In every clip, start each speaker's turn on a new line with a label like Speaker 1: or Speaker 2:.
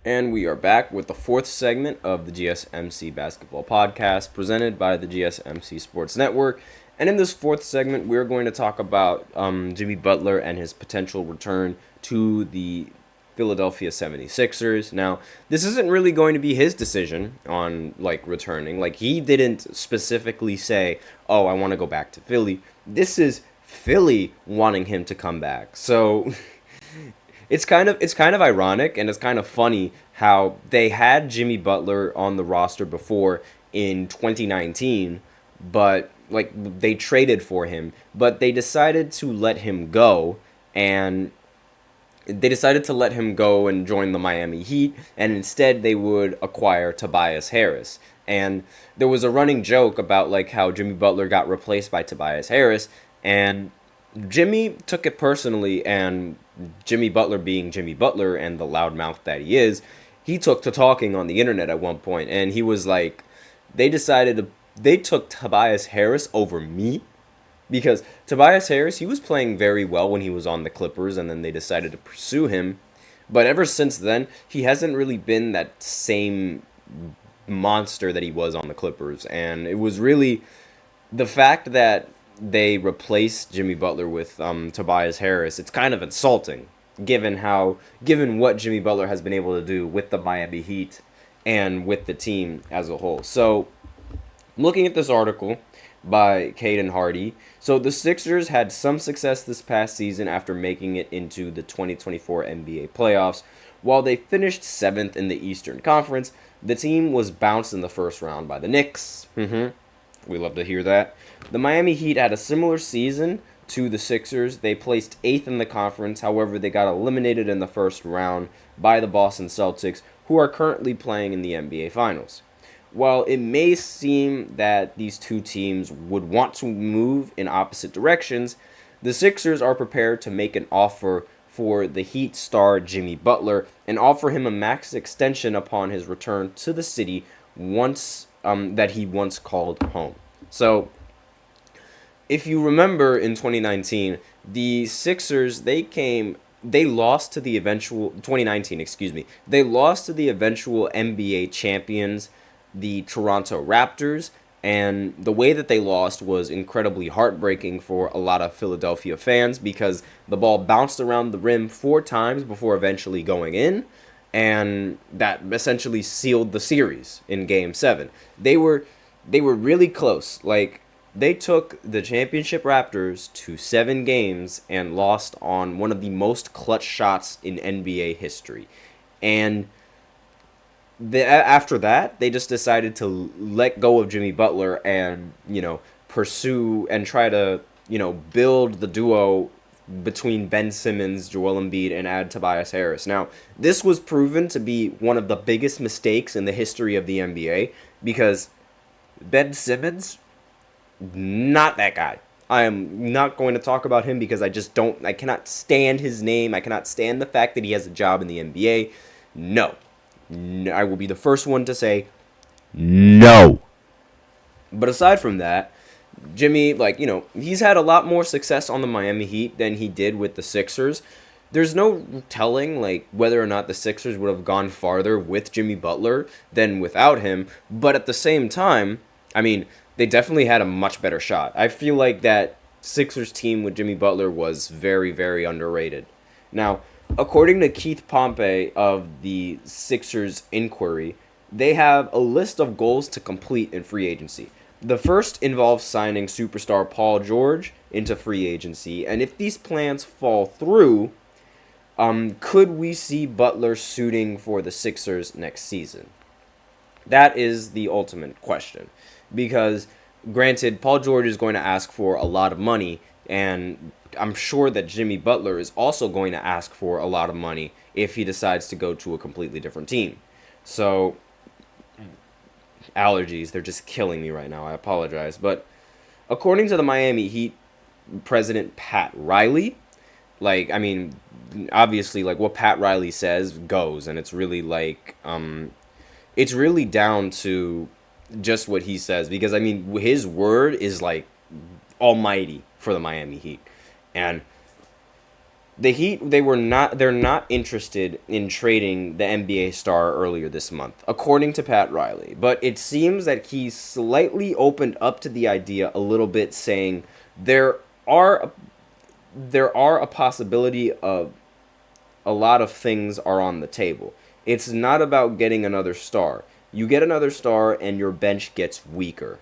Speaker 1: And we are back with the fourth segment of the GSMC basketball podcast presented by the GSMC Sports Network. And in this fourth segment, we're going to talk about Jimmy Butler and his potential return to the Philadelphia 76ers. Now, this isn't really going to be his decision on returning. Like, he didn't specifically say, "Oh, I want to go back to Philly." This is Philly wanting him to come back. So, it's kind of ironic, and it's kind of funny how they had Jimmy Butler on the roster before in 2019, but they traded for him, but they decided to let him go, and they decided to let him go and join the Miami Heat, and instead they would acquire Tobias Harris. And there was a running joke about how Jimmy Butler got replaced by Tobias Harris, and Jimmy took it personally, and Jimmy Butler being Jimmy Butler and the loudmouth that he is, he took to talking on the internet at one point, and he was like, they took Tobias Harris over me, because Tobias Harris, he was playing very well when he was on the Clippers, and then they decided to pursue him. But ever since then, he hasn't really been that same monster that he was on the Clippers. And it was really the fact that they replaced Jimmy Butler with Tobias Harris. It's kind of insulting, given what Jimmy Butler has been able to do with the Miami Heat and with the team as a whole. So, looking at this article by Caden Hardy. So the Sixers had some success this past season after making it into the 2024 NBA playoffs. While they finished 7th in the Eastern Conference, the team was bounced in the first round by the Knicks. We love to hear that. The Miami Heat had a similar season to the Sixers. They placed 8th in the conference. However, they got eliminated in the first round by the Boston Celtics, who are currently playing in the NBA Finals. While it may seem that these two teams would want to move in opposite directions, the Sixers are prepared to make an offer for the Heat star Jimmy Butler and offer him a max extension upon his return to the city that he once called home. So, if you remember in 2019, the Sixers they lost to the eventual 2019, excuse me. They lost to the eventual NBA champions, the Toronto Raptors, and the way that they lost was incredibly heartbreaking for a lot of Philadelphia fans because the ball bounced around the rim 4 times before eventually going in, and that essentially sealed the series in Game 7. They were really close. They took the championship Raptors to 7 games and lost on one of the most clutch shots in NBA history. And after that, they just decided to let go of Jimmy Butler and, pursue and try to, build the duo between Ben Simmons, Joel Embiid, and add Tobias Harris. Now, this was proven to be one of the biggest mistakes in the history of the NBA because Ben Simmons, not that guy. I am not going to talk about him because I cannot stand his name. I cannot stand the fact that he has a job in the NBA. No. I will be the first one to say no. But aside from that, Jimmy, he's had a lot more success on the Miami Heat than he did with the Sixers. There's no telling, whether or not the Sixers would have gone farther with Jimmy Butler than without him. But at the same time, they definitely had a much better shot. I feel like that Sixers team with Jimmy Butler was very, very underrated. Now, according to Keith Pompey of the Sixers Inquiry, they have a list of goals to complete in free agency. The first involves signing superstar Paul George into free agency, and if these plans fall through, could we see Butler suiting for the Sixers next season? That is the ultimate question, because granted, Paul George is going to ask for a lot of money, and I'm sure that Jimmy Butler is also going to ask for a lot of money if he decides to go to a completely different team. So, allergies, they're just killing me right now. I apologize. But according to the Miami Heat president, Pat Riley, obviously, what Pat Riley says goes, and it's really it's really down to just what he says, because his word is almighty for the Miami Heat. And The Heat, they're not interested in trading the NBA star earlier this month, according to Pat Riley. But it seems that he slightly opened up to the idea a little bit, saying there are a possibility of a lot of things are on the table. It's not about getting another star. You get another star and your bench gets weaker.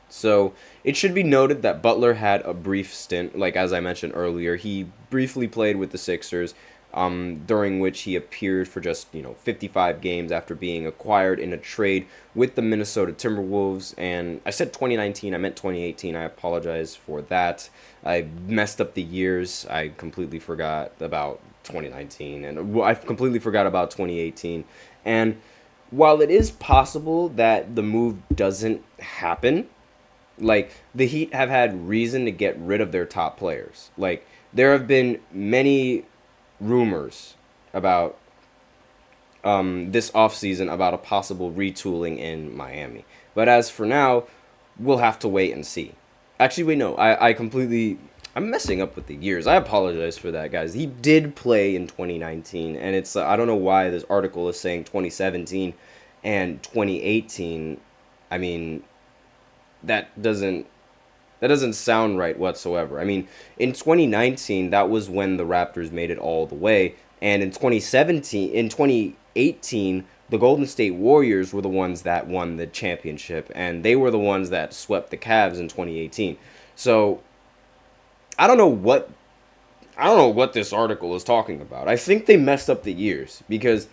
Speaker 1: So it should be noted that Butler had a brief stint, like as I mentioned earlier. He briefly played with the Sixers, during which he appeared for just 55 games after being acquired in a trade with the Minnesota Timberwolves. And I said 2019, I meant 2018. I apologize for that. I messed up the years. I completely forgot about 2019, and I completely forgot about 2018. And while it is possible that the move doesn't happen, like, the Heat have had reason to get rid of their top players. Like, there have been many rumors about this offseason about a possible retooling in Miami. But as for now, we'll have to wait and see. Actually, wait, no. I'm messing up with the years. I apologize for that, guys. He did play in 2019, and it's I don't know why this article is saying 2017 and 2018. I mean, that doesn't sound right whatsoever. I mean, in 2019, that was when the Raptors made it all the way, and in 2018, the Golden State Warriors were the ones that won the championship, and they were the ones that swept the Cavs in 2018. So I don't know what this article is talking about. I think they messed up the years because,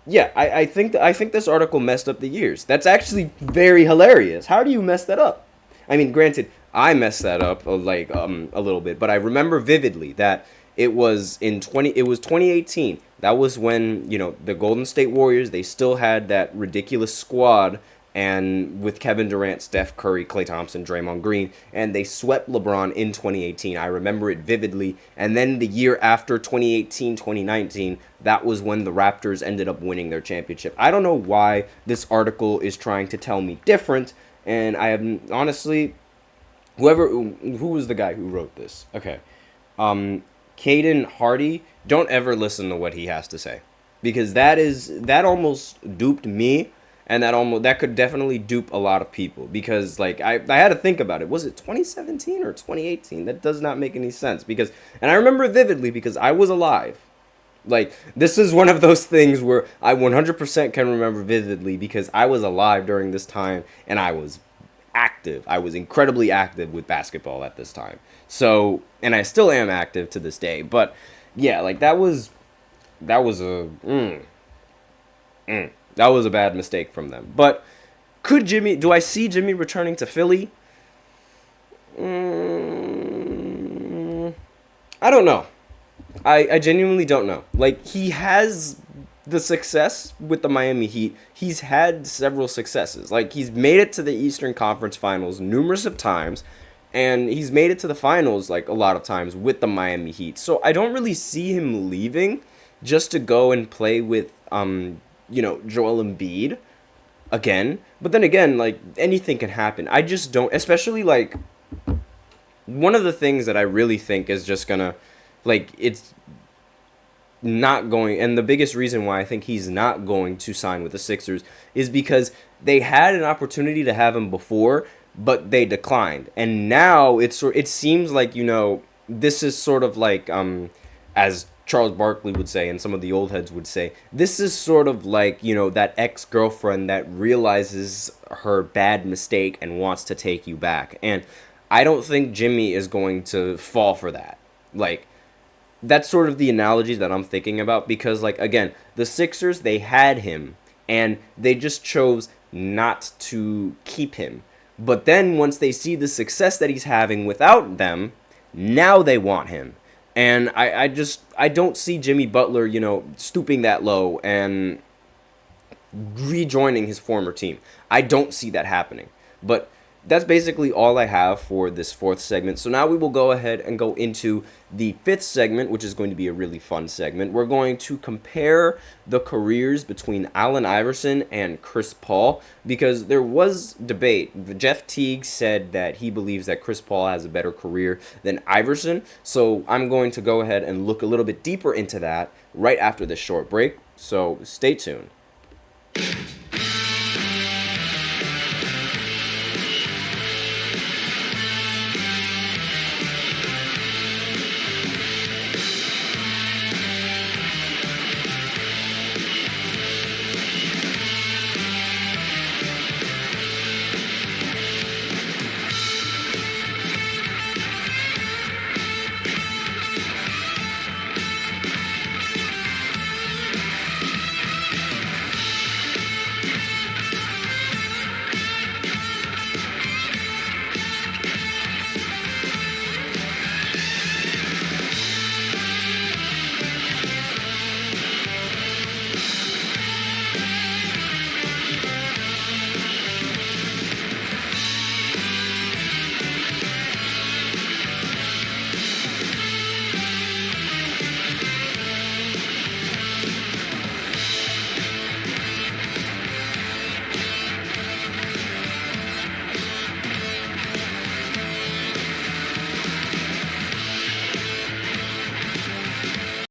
Speaker 1: yeah, I think this article messed up the years. That's actually very hilarious. How do you mess that up? I mean, granted, I messed that up a little bit, but I remember vividly that it was 2018. That was when, the Golden State Warriors, they still had that ridiculous squad, and with Kevin Durant, Steph Curry, Klay Thompson, Draymond Green, and they swept LeBron in 2018. I remember it vividly. And then the year after 2018, 2019, that was when the Raptors ended up winning their championship. I don't know why this article is trying to tell me different, and I have honestly, who was the guy who wrote this? Okay. Caden Hardy, don't ever listen to what he has to say, because that almost duped me. And that could definitely dupe a lot of people, because like I had to think about it. Was it 2017 or 2018? That does not make any sense, and I remember it vividly because I was alive. Like, this is one of those things where I 100% can remember vividly because I was alive during this time and I was active. I was incredibly active with basketball at this time. So, and I still am active to this day. But yeah, like that was a that was a bad mistake from them. But do I see Jimmy returning to Philly? I don't know. I genuinely don't know. Like, he has the success with the Miami Heat. He's had several successes. Like, he's made it to the Eastern Conference Finals numerous of times, and he's made it to the finals, like, a lot of times with the Miami Heat. So I don't really see him leaving just to go and play with Joel Embiid again. But then again, like, anything can happen. I just don't, especially, like, one of the things that I really think is just gonna, like, it's not going, and the biggest reason why I think he's not going to sign with the Sixers is because they had an opportunity to have him before, but they declined. And now it seems like, this is sort of like, as Charles Barkley would say, and some of the old heads would say, this is sort of like, that ex-girlfriend that realizes her bad mistake and wants to take you back. And I don't think Jimmy is going to fall for that. Like, that's sort of the analogy that I'm thinking about, because, like, again, the Sixers, they had him, and they just chose not to keep him. But then once they see the success that he's having without them, now they want him. And I don't see Jimmy Butler, stooping that low and rejoining his former team. I don't see that happening. But that's basically all I have for this fourth segment. So now we will go ahead and go into the fifth segment, which is going to be a really fun segment. We're going to compare the careers between Allen Iverson and Chris Paul, because there was debate. Jeff Teague said that he believes that Chris Paul has a better career than Iverson. So I'm going to go ahead and look a little bit deeper into that right after this short break. So stay tuned.